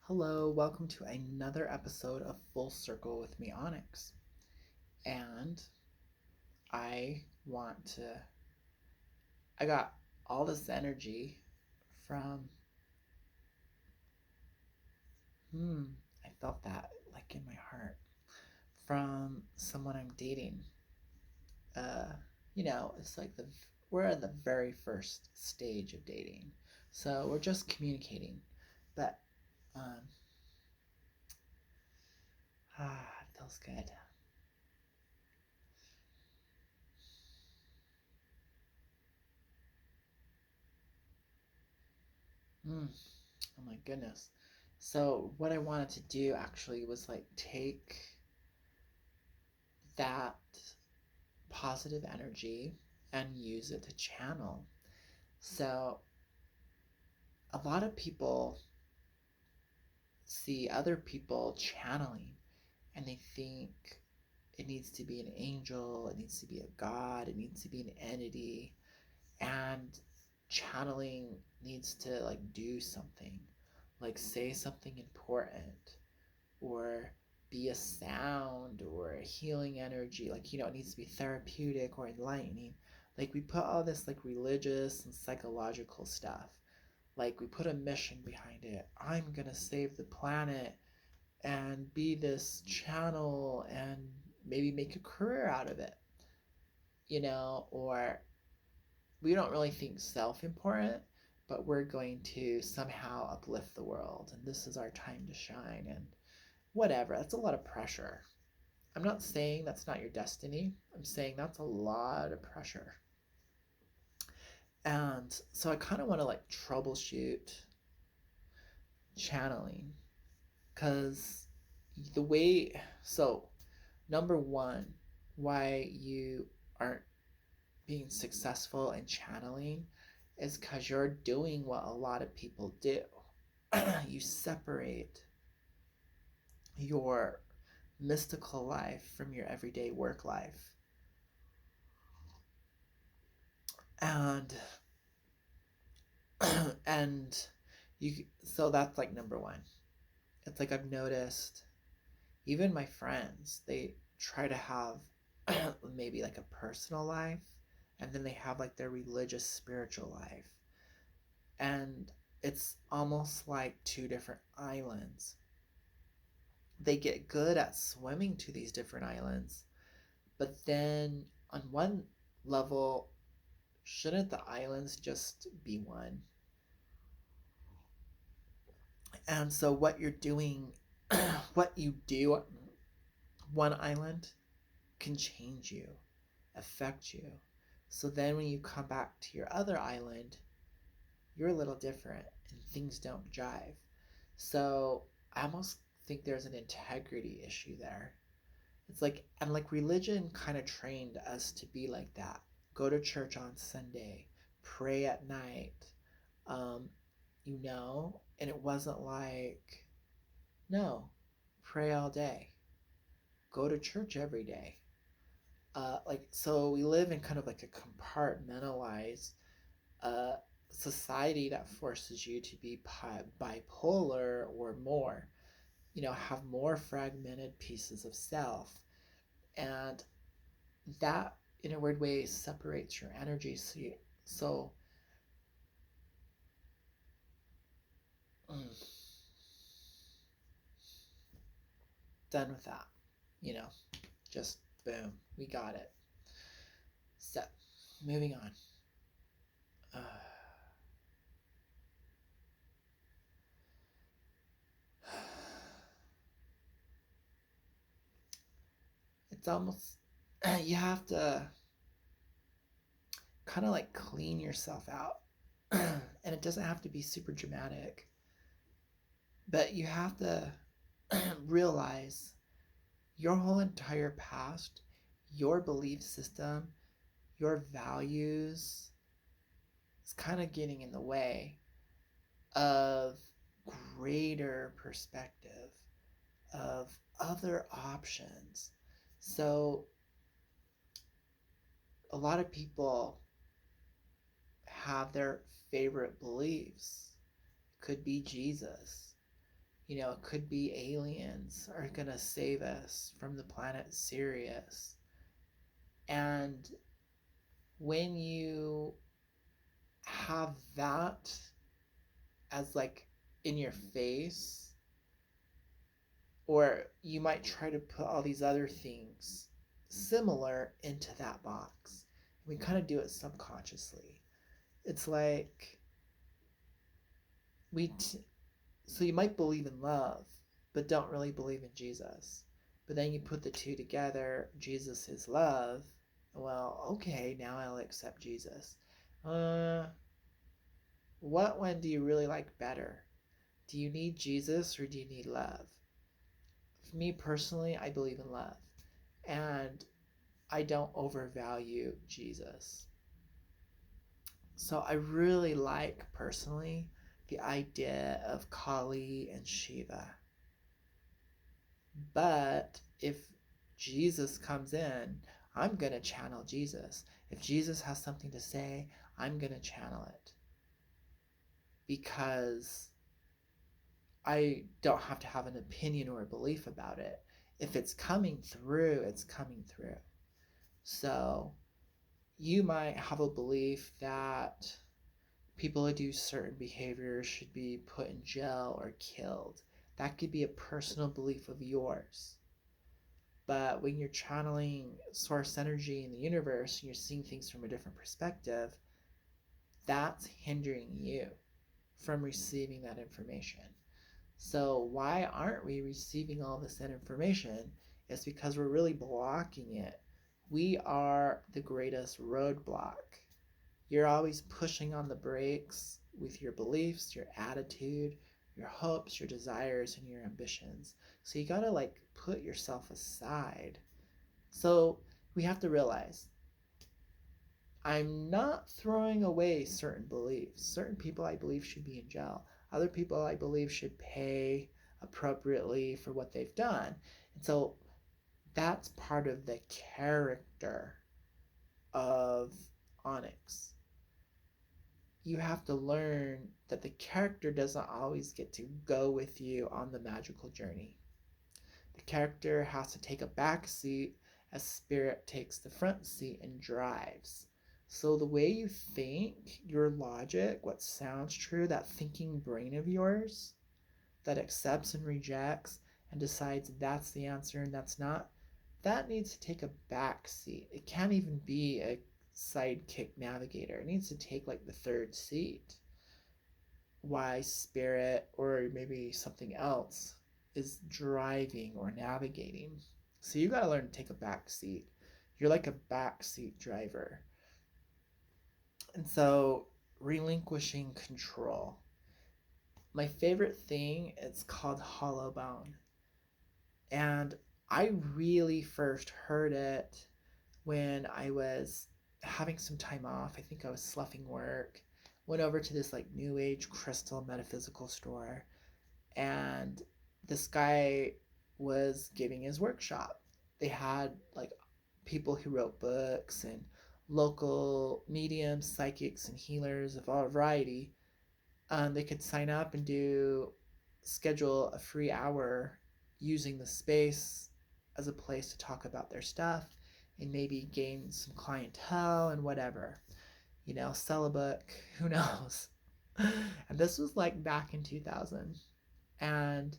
Hello, welcome to another episode of Full Circle with me, Onyx. And I want to, I got all this energy from, hmm, I felt that like in my heart from someone I'm dating. Uh, it's like we're at the very first stage of dating. So we're just communicating. But, um, it feels good. Mm, oh my goodness. So what I wanted to do actually was like take that positive energy and use it to channel. So a lot of people see other people channeling and they think it needs to be an angel, it needs to be a god, it needs to be an entity, and channeling needs to like do something, like say something important or be a sound or a healing energy. Like, it needs to be therapeutic or enlightening. Like, we put all this like religious and psychological stuff. Like, we put a mission behind it. I'm gonna save the planet and be this channel and maybe make a career out of it, or we don't really think self important, but we're going to somehow uplift the world and this is our time to shine and whatever. That's a lot of pressure. I'm not saying that's not your destiny. I'm saying that's a lot of pressure. And so I kind of want to like troubleshoot channeling because the way, so number one, why you aren't being successful in channeling is because you're doing what a lot of people do. You separate your mystical life from your everyday work life. And and so that's like number one. It's like I've noticed even my friends, they try to have maybe like a personal life and then they have like their religious spiritual life, and it's almost like two different islands. They get good at swimming to these different islands, but then on one level, shouldn't the islands just be one? And so what you're doing, what you do on one island can change you, affect you. So then when you come back to your other island, you're a little different and things don't jive. So I almost think there's an integrity issue there. It's like, and like religion kind of trained us to be like that. Go to church on Sunday, pray at night, um, and it wasn't like, no, pray all day, go to church every day. Like, so we live in kind of like a compartmentalized uh, society that forces you to be bipolar or more, have more fragmented pieces of self. And that, in a weird way, separates your energy. So mm, done with that, you know, just boom, we got it. So, moving on. Uh, it's almost, you have to kind of like clean yourself out. And it doesn't have to be super dramatic, but you have to realize your whole entire past, your belief system, your values is kind of getting in the way of greater perspective, of other options. So a lot of people have their favorite beliefs. Could be Jesus, It could be aliens are going to save us from the planet Sirius. And when you have that as like in your face, or you might try to put all these other things similar into that box. We kind of do it subconsciously. It's like so you might believe in love, but don't really believe in Jesus. But then you put the two together, Jesus is love. Well, okay, now I'll accept Jesus. What one do you really like better? Do you need Jesus or do you need love? For me personally, I believe in love. And I don't overvalue Jesus. So I really like, personally, the idea of Kali and Shiva. But if Jesus comes in, I'm going to channel Jesus. If Jesus has something to say, I'm going to channel it. Because I don't have to have an opinion or a belief about it. If it's coming through, it's coming through. So you might have a belief that people who do certain behaviors should be put in jail or killed. That could be a personal belief of yours. But when you're channeling source energy in the universe and you're seeing things from a different perspective, that's hindering you from receiving that information. So why aren't we receiving all this information? It's because we're really blocking it. We are the greatest roadblock. You're always pushing on the brakes with your beliefs, your attitude, your hopes, your desires, and your ambitions. So you gotta put yourself aside. So we have to realize, I'm not throwing away certain beliefs. Certain people I believe should be in jail. Other people I believe should pay appropriately for what they've done. And so that's part of the character of Onyx. You have to learn that the character doesn't always get to go with you on the magical journey. The character has to take a back seat as spirit takes the front seat and drives. So the way you think, your logic, what sounds true, that thinking brain of yours that accepts and rejects and decides that's the answer and that's not, that needs to take a back seat. It can't even be a sidekick navigator. It needs to take the third seat. Why spirit or maybe something else is driving or navigating. So you got to learn to take a back seat. You're like a backseat driver. And so relinquishing control. My favorite thing is called hollow bone. And I really first heard it when I was having some time off. I think I was sloughing work. Went over to this new age crystal metaphysical store, and this guy was giving his workshop. They had people who wrote books and local mediums, psychics, and healers of all variety. They could sign up and schedule a free hour using the space as a place to talk about their stuff and maybe gain some clientele and whatever. Sell a book, who knows? And this was back in 2000. And,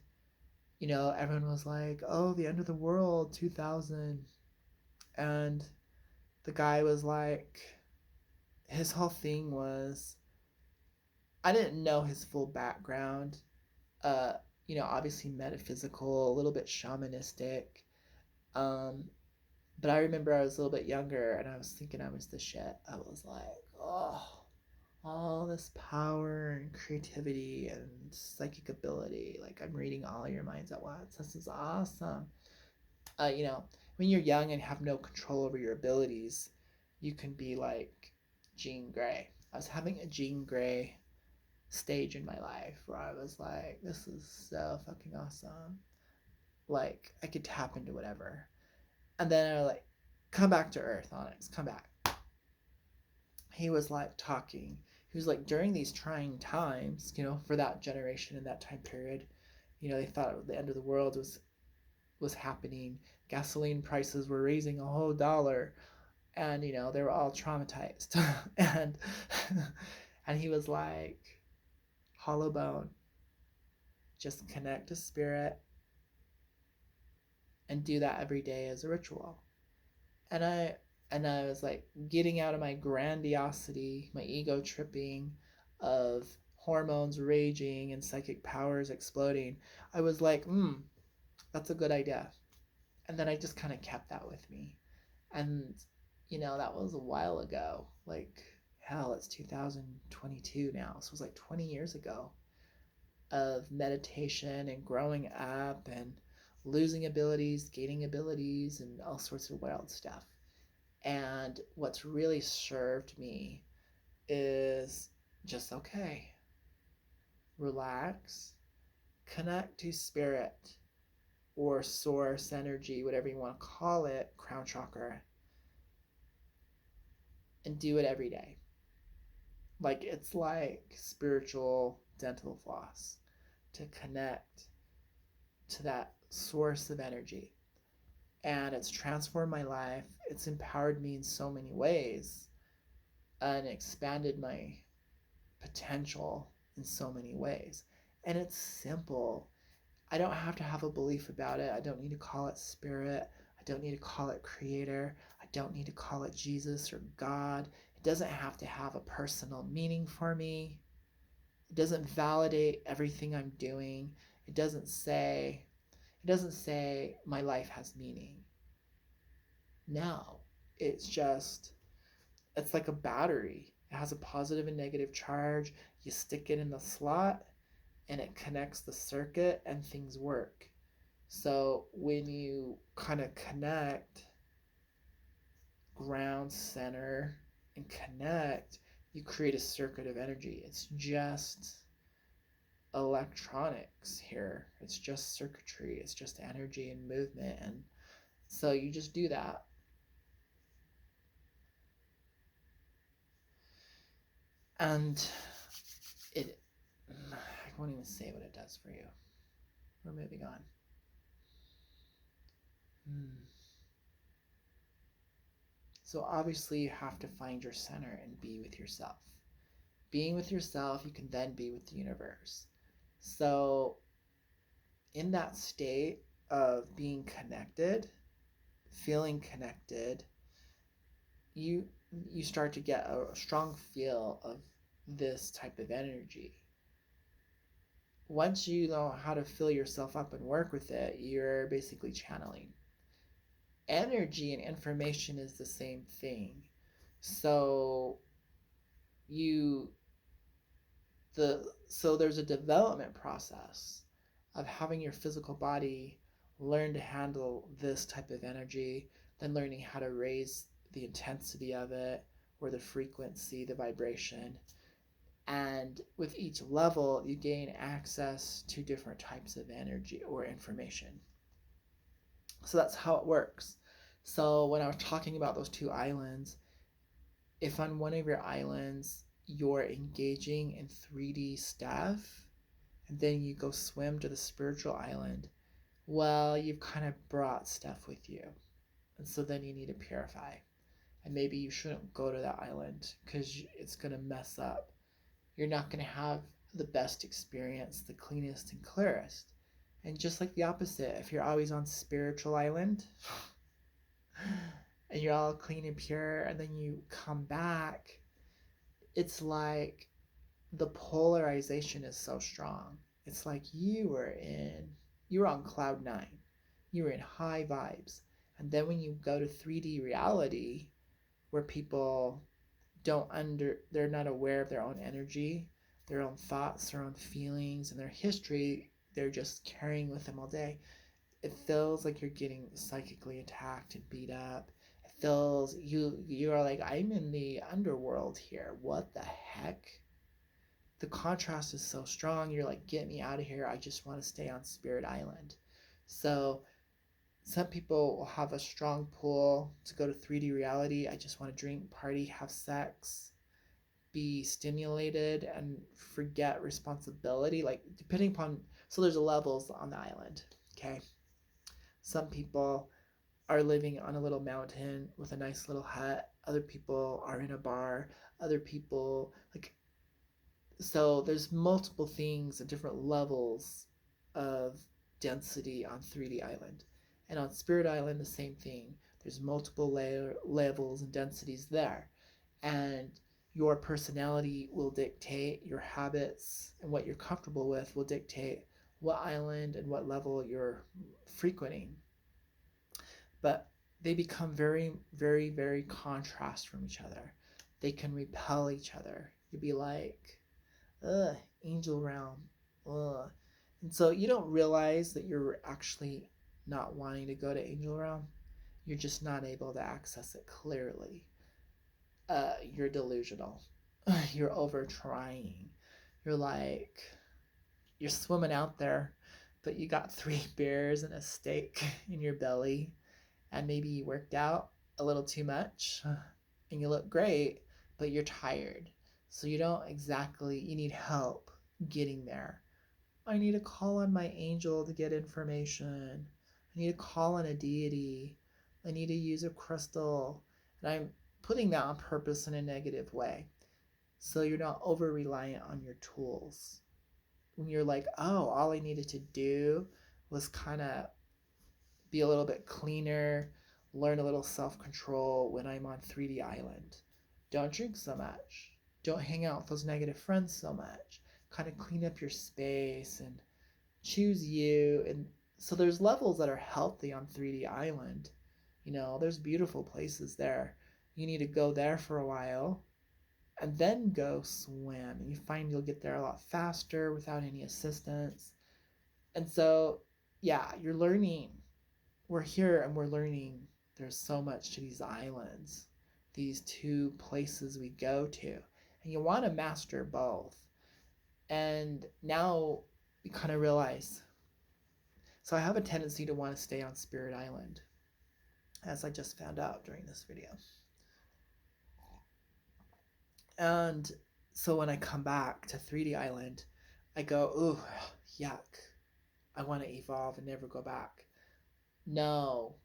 everyone was like, oh, the end of the world, 2000. And the guy was his whole thing was, I didn't know his full background. Obviously metaphysical, a little bit shamanistic. But I remember I was a little bit younger and I was thinking I was the shit. I was like, oh, all this power and creativity and psychic ability. I'm reading all of your minds at once. This is awesome. When you're young and have no control over your abilities, you can be like Jean Grey. I was having a Jean Grey stage in my life where I was like, this is so fucking awesome. I could tap into whatever. And then I come back to Earth, Onyx, come back. He was talking. He was during these trying times, for that generation in that time period, They thought the end of the world was happening. Gasoline prices were raising a whole dollar, and they were all traumatized. and and he was like, hollow bone, just connect to spirit and do that every day as a ritual. And I was like getting out of my grandiosity, my ego tripping of hormones raging and psychic powers exploding. I was like, that's a good idea. And then I just kind of kept that with me. And that was a while ago. Like, hell, it's 2022 now. So it was like 20 years ago of meditation and growing up and losing abilities, gaining abilities, and all sorts of wild stuff. And what's really served me is just okay, relax, connect to spirit or source energy, whatever you want to call it, crown chakra, and do it every day. Like it's like spiritual dental floss to connect to that source of energy. And it's transformed my life. It's empowered me in so many ways and expanded my potential in so many ways. And it's simple. I don't have to have a belief about it. I don't need to call it spirit. I don't need to call it creator. I don't need to call it Jesus or God. It doesn't have to have a personal meaning for me. It doesn't validate everything I'm doing. It doesn't say my life has meaning. No. It's like a battery. It has a positive and negative charge. You stick it in the slot and it connects the circuit and things work. So when you kind of connect, ground center, and connect, you create a circuit of energy. It's just electronics here. It's just circuitry. It's just energy and movement. And so you just do that. And I won't even say what it does for you. We're moving on. So obviously you have to find your center and be with yourself. Being with yourself, you can then be with the universe. So in that state of being connected, feeling connected, you start to get a strong feel of this type of energy. Once you know how to fill yourself up and work with it, you're basically channeling. Energy and information is the same thing. So there's a development process of having your physical body learn to handle this type of energy, then learning how to raise the intensity of it or the frequency, the vibration. And with each level, you gain access to different types of energy or information. So that's how it works. So when I was talking about those two islands, if on one of your islands you're engaging in 3D stuff and then you go swim to the spiritual island, well, you've kind of brought stuff with you. And so then you need to purify. And maybe you shouldn't go to that island because it's going to mess up. You're not going to have the best experience, the cleanest and clearest. And just like the opposite, if you're always on spiritual island and you're all clean and pure and then you come back, it's like the polarization is so strong. It's like you were on cloud 9. You were in high vibes. And then when you go to 3D reality where people they're not aware of their own energy, their own thoughts, their own feelings, and their history, they're just carrying with them all day. It feels like you're getting psychically attacked and beat up. It feels you are like, I'm in the underworld here. What the heck? The contrast is so strong. You're like, get me out of here. I just want to stay on Spirit Island. So some people will have a strong pull to go to 3D reality. I just want to drink, party, have sex. be stimulated and forget responsibility, like depending upon, so there's levels on the island. Okay, some people are living on a little mountain with a nice little hut, other people are in a bar, other people like, so there's multiple things at different levels of density on 3D Island. And on Spirit Island, the same thing. There's multiple levels and densities there. And your personality will dictate your habits, and what you're comfortable with will dictate what island and what level you're frequenting. But they become very, very, very contrast from each other. They can repel each other. You'd be like, ugh, angel realm, ugh. And so you don't realize that you're actually not wanting to go to angel realm. You're just not able to access it clearly. You're delusional. You're over trying. You're like, you're swimming out there, but you got 3 bears and a steak in your belly, and maybe you worked out a little too much, and you look great, but you're tired. So you don't exactly, you need help getting there. I need to call on my angel to get information. I need to call on a deity. I need to use a crystal. And I'm putting that on purpose in a negative way. So you're not over reliant on your tools. When you're like, oh, all I needed to do was kind of be a little bit cleaner, learn a little self control when I'm on 3D Island. Don't drink so much. Don't hang out with those negative friends so much. Kind of clean up your space and choose you. And so there's levels that are healthy on 3D Island. You know, there's beautiful places there. You need to go there for a while and then go swim. And you find you'll get there a lot faster without any assistance. And so, yeah, you're learning. We're here and we're learning. There's so much to these islands, these 2 places we go to. And you want to master both. And now you kind of realize, so I have a tendency to want to stay on Spirit Island, as I just found out during this video. And so when I come back to 3D Island, I go, ooh, yuck. I want to evolve and never go back. No,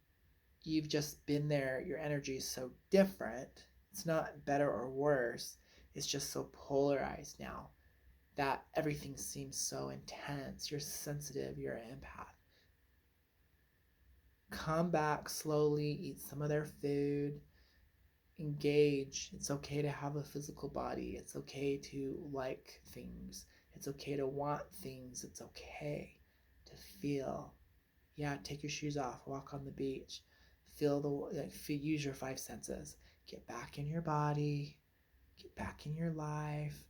you've just been there. Your energy is so different. It's not better or worse. It's just so polarized now that everything seems so intense. You're sensitive. You're an empath. Come back slowly. Eat some of their food. Engage. It's okay to have a physical body. It's okay to like things. It's okay to want things. It's okay to feel. Yeah, take your shoes off. Walk on the beach. Feel use your 5 senses. Get back in your body. Get back in your life.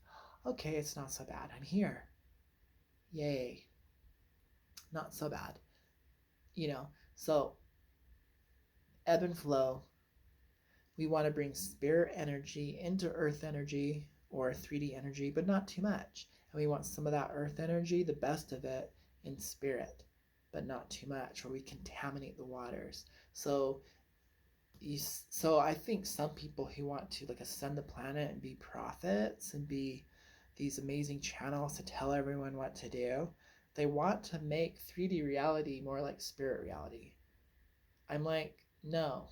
Okay, it's not so bad. I'm here. Yay. Not so bad. You know, so ebb and flow. We want to bring spirit energy into earth energy or 3D energy, but not too much. And we want some of that earth energy, the best of it, in spirit, but not too much, or we contaminate the waters. So I think some people who want to like ascend the planet and be prophets and be these amazing channels to tell everyone what to do, they want to make 3D reality more like spirit reality. I'm like, no,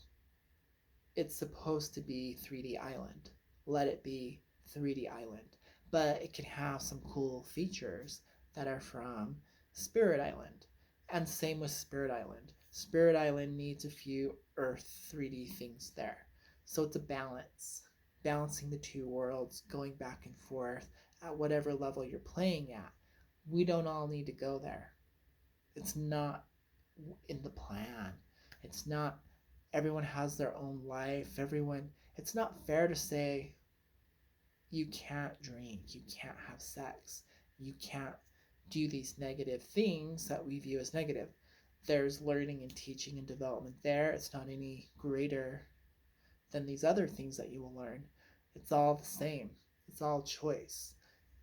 it's supposed to be 3D Island. Let it be 3D Island. But it can have some cool features that are from Spirit Island. And same with Spirit Island. Spirit Island needs a few Earth 3D things there. So it's a balance. Balancing the 2 worlds, going back and forth at whatever level you're playing at. We don't all need to go there. It's not in the plan. It's not, everyone has their own life. It's not fair to say you can't drink, you can't have sex, you can't do these negative things that we view as negative. There's learning and teaching and development there. It's not any greater than these other things that you will learn. It's all the same. It's all choice.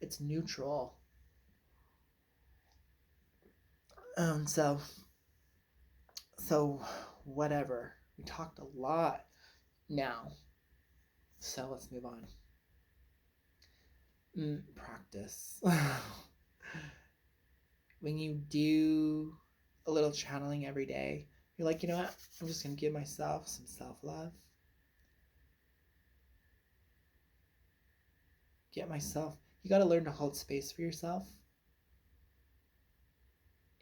It's neutral. So whatever. We talked a lot now. So let's move on. Practice. When you do a little channeling every day, you're like, you know what? I'm just going to give myself some self love. Get myself, you got to learn to hold space for yourself.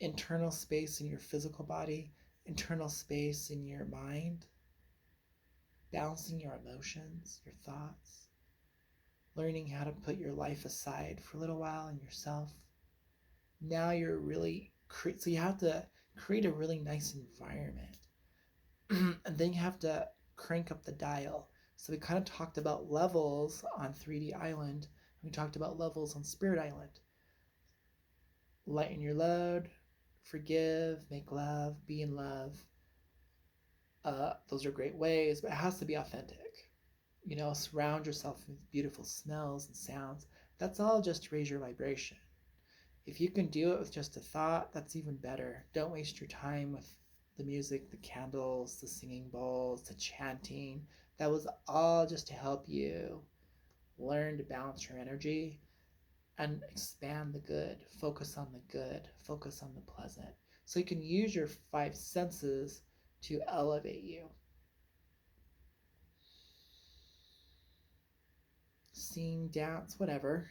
Internal space in your physical body, internal space in your mind, balancing your emotions, your thoughts, learning how to put your life aside for a little while and yourself. Now you're really, so you have to create a really nice environment. And then you have to crank up the dial. So we kind of talked about levels on 3D Island. We talked about levels on Spirit Island. Lighten your load, forgive, make love, be in love. Those are great ways, but it has to be authentic. You know, surround yourself with beautiful smells and sounds. That's all just to raise your vibration. If you can do it with just a thought, that's even better. Don't waste your time with the music, the candles, the singing bowls, the chanting. That was all just to help you learn to balance your energy and expand the good. Focus on the good. Focus on the pleasant. So you can use your five senses to elevate you. Sing, dance, whatever.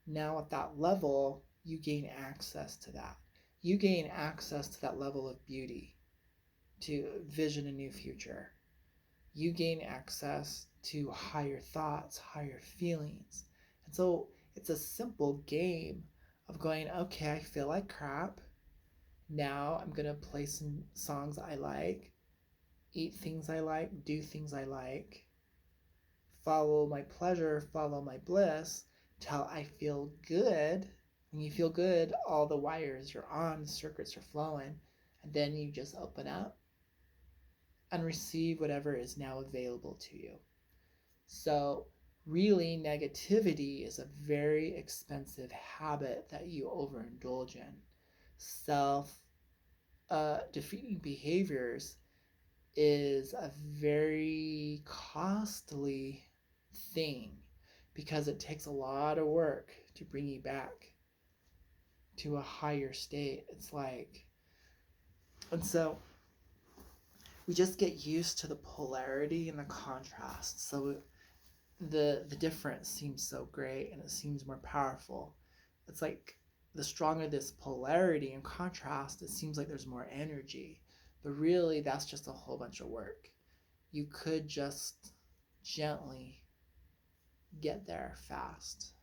Now at that level, you gain access to that. You gain access to that level of beauty, to vision a new future. You gain access to higher thoughts, higher feelings. And so it's a simple game of going, okay, I feel like crap. Now I'm going to play some songs I like, eat things I like, do things I like, follow my pleasure, follow my bliss till I feel good. When you feel good, all the wires are on, circuits are flowing, and then you just open up and receive whatever is now available to you. So, really, negativity is a very expensive habit that you overindulge in. Self defeating behaviors is a very costly thing because it takes a lot of work to bring you back to a higher state. It's like, and so we just get used to the polarity and the contrast. So the difference seems so great and it seems more powerful. It's like the stronger this polarity and contrast, it seems like there's more energy. But really, that's just a whole bunch of work. You could just gently get there fast.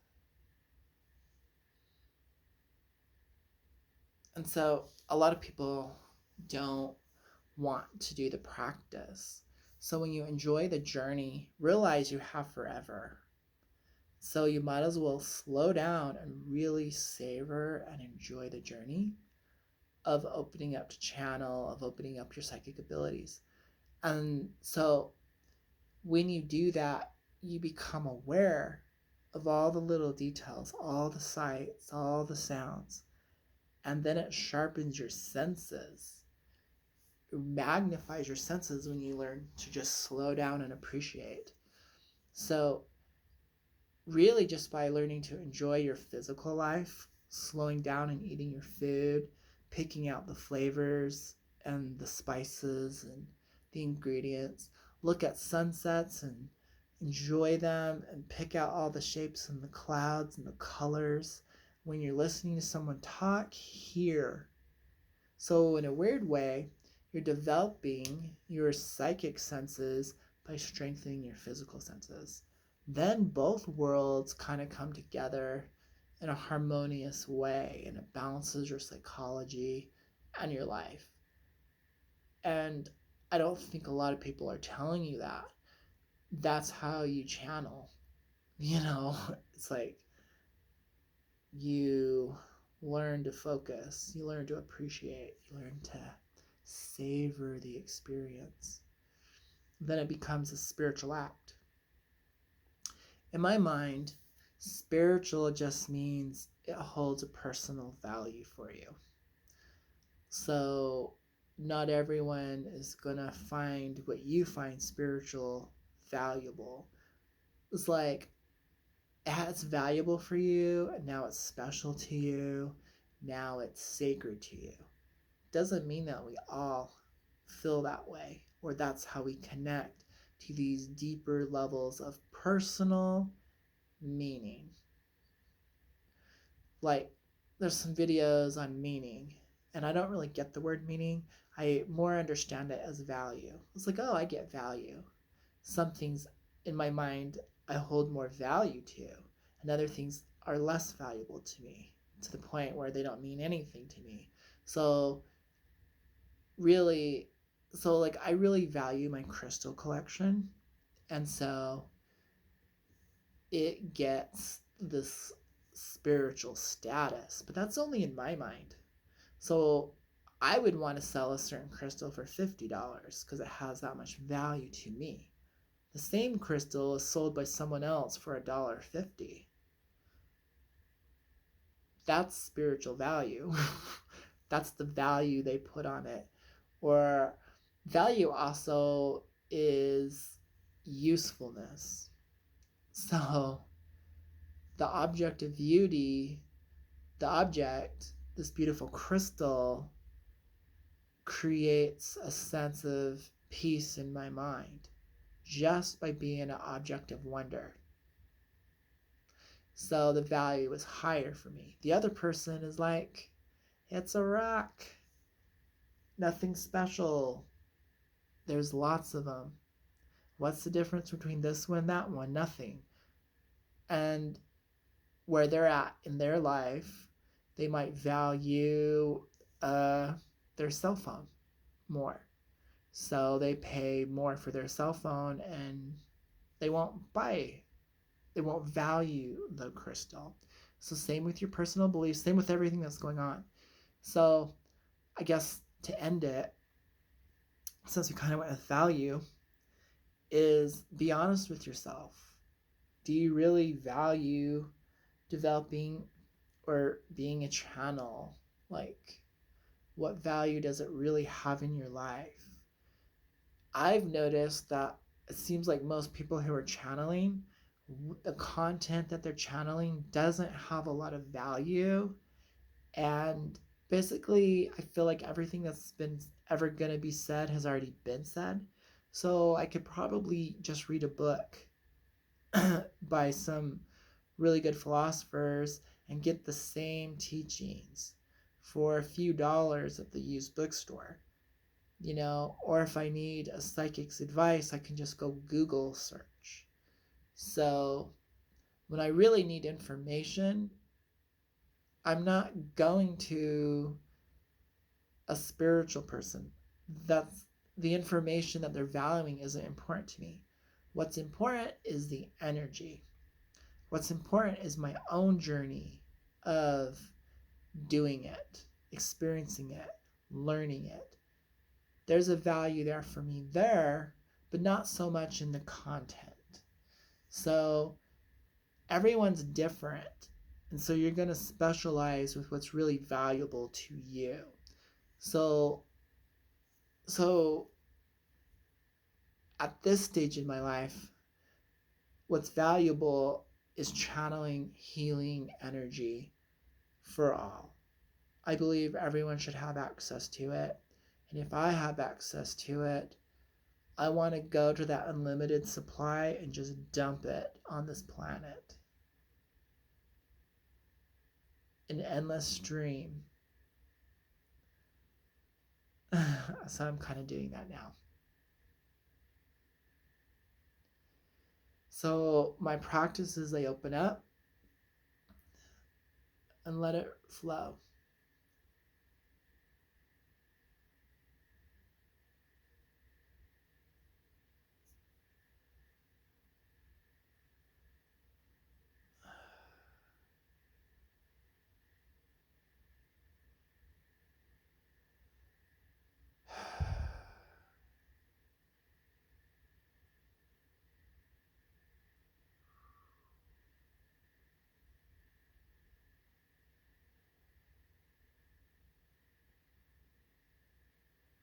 And so a lot of people don't want to do the practice. So when you enjoy the journey, realize you have forever. So you might as well slow down and really savor and enjoy the journey of opening up to channel, of opening up your psychic abilities. And so when you do that, you become aware of all the little details, all the sights, all the sounds, and then it sharpens your senses. It magnifies your senses when you learn to just slow down and appreciate. So really just by learning to enjoy your physical life, slowing down and eating your food, picking out the flavors and the spices and the ingredients, look at sunsets and enjoy them and pick out all the shapes and the clouds and the colors. When you're listening to someone talk, hear. So in a weird way, you're developing your psychic senses by strengthening your physical senses. Then both worlds kind of come together in a harmonious way and it balances your psychology and your life. And I don't think a lot of people are telling you that. That's how you channel. You know, it's like you learn to focus, you learn to appreciate, you learn to savor the experience. Then it becomes a spiritual act. In my mind, spiritual just means it holds a personal value for you. So not everyone is going to find what you find spiritual valuable. It's like it's valuable for you, and now it's special to you. Now it's sacred to you. Doesn't mean that we all feel that way or that's how we connect to these deeper levels of personal meaning. Like, there's some videos on meaning, and I don't really get the word meaning. I more understand it as value. It's like, oh, I get value. Some things in my mind I hold more value to, and other things are less valuable to me to the point where they don't mean anything to me. So, really, like, I really value my crystal collection, and so it gets this spiritual status, but that's only in my mind. So I would want to sell a certain crystal for $50 because it has that much value to me. The same crystal is sold by someone else for $1.50. That's spiritual value. That's the value they put on it. Or value also is usefulness. So the object of beauty, this beautiful crystal, creates a sense of peace in my mind just by being an object of wonder. So the value is higher for me. The other person is like, it's a rock, nothing special. There's lots of them. What's the difference between this one and that one? Nothing. And where they're at in their life, they might value their cell phone more. So they pay more for their cell phone and they won't value the crystal. So same with your personal beliefs, same with everything that's going on. So I guess to end it, since we kind of went with value, is be honest with yourself. Do you really value developing or being a channel? Like, what value does it really have in your life? I've noticed that it seems like most people who are channeling, the content that they're channeling doesn't have a lot of value. And basically, I feel like everything that's been ever going to be said has already been said. So I could probably just read a book by some really good philosophers and get the same teachings for a few dollars at the used bookstore. Or if I need a psychic's advice, I can just go Google search. So when I really need information, I'm not going to a spiritual person. That's the information that they're valuing isn't important to me. What's important is the energy. What's important is my own journey of doing it, experiencing it, learning it. There's a value there for me there, but not so much in the content. So everyone's different. And so you're going to specialize with what's really valuable to you. So at this stage in my life, what's valuable is channeling healing energy for all. I believe everyone should have access to it. And if I have access to it, I want to go to that unlimited supply and just dump it on this planet. An endless stream. So I'm kind of doing that now. So my practice is I open up and let it flow.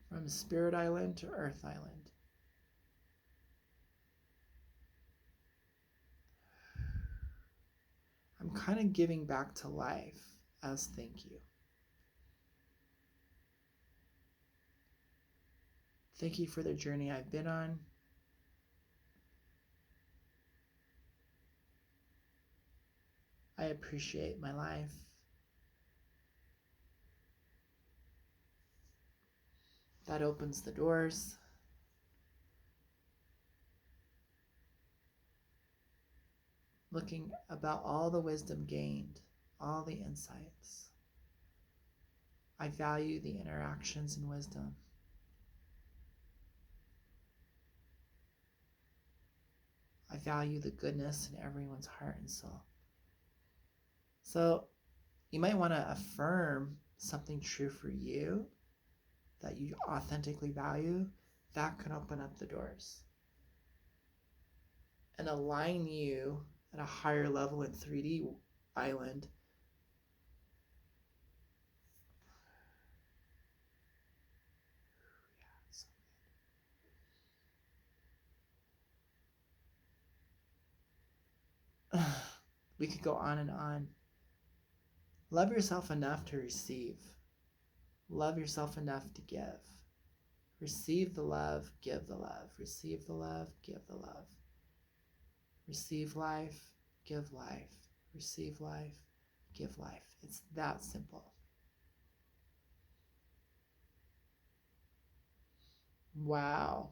From Spirit Island to Earth Island. kind of giving back to life as thank you. Thank you for the journey I've been on. I appreciate my life. That opens the doors. Looking about all the wisdom gained, all the insights. I value the interactions and wisdom. I value the goodness in everyone's heart and soul. So you might want to affirm something true for you that you authentically value. That can open up the doors and align you at a higher level in 3D island. We could go on and on. Love yourself enough to receive. Love yourself enough to give. Receive the love, give the love. Receive the love, give the love. Receive life, give life. Receive life, give life. It's that simple. Wow.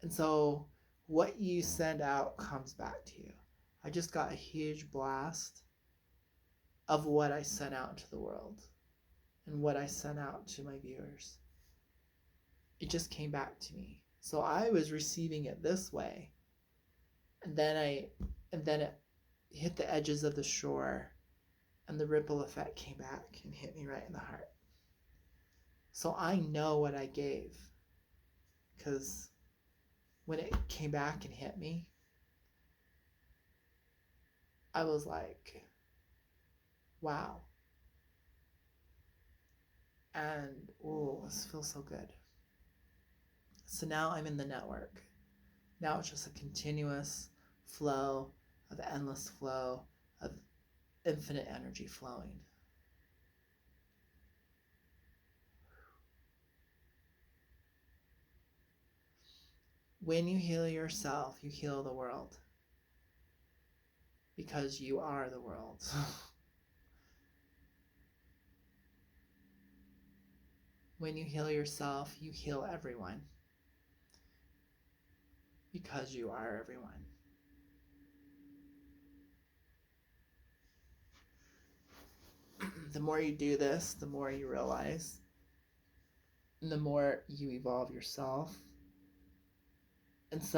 And so what you send out comes back to you. I just got a huge blast of what I sent out into the world and what I sent out to my viewers. It just came back to me. So I was receiving it this way. And then it hit the edges of the shore, and the ripple effect came back and hit me right in the heart. So I know what I gave, because when it came back and hit me, I was like, wow. And this feels so good. So now I'm in the network. Now it's just a continuous flow of endless flow of infinite energy flowing. When you heal yourself, you heal the world. Because you are the world. When you heal yourself, you heal everyone. Because you are everyone. The more you do this, the more you realize, and the more you evolve yourself. And so